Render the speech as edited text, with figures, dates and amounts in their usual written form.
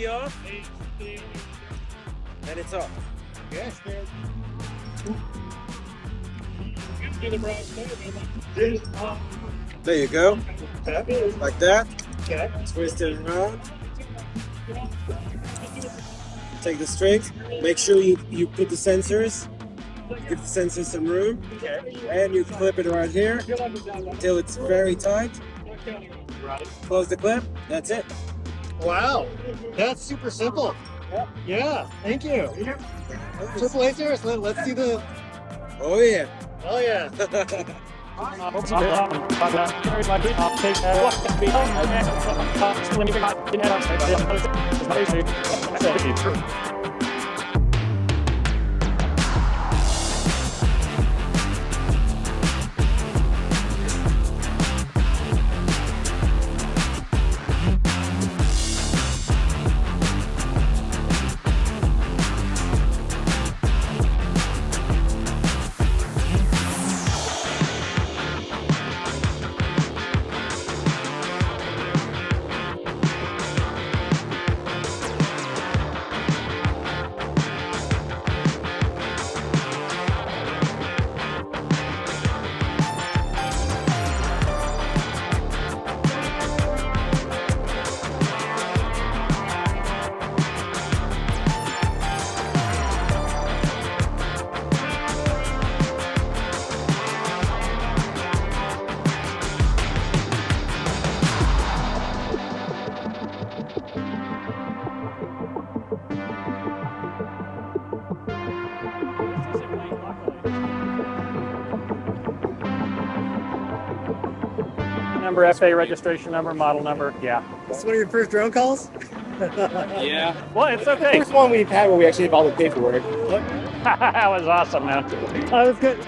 be off, and it's off. Yes, There you go. Like that. Okay. Twist it around. Take the strings. Make sure you put the sensors. Give the sensors some room. Okay. And you clip it right here until it's very tight. Close the clip. That's it. Wow. That's super simple. Yeah. Thank you. Triple A service. Let's see the. Oh yeah. Oh yeah. Number, FA registration number, model number. Yeah. This is one of your first drone calls? Yeah. Well, it's okay. First one we've had where we actually have all the paperwork. That was awesome, man. That was good.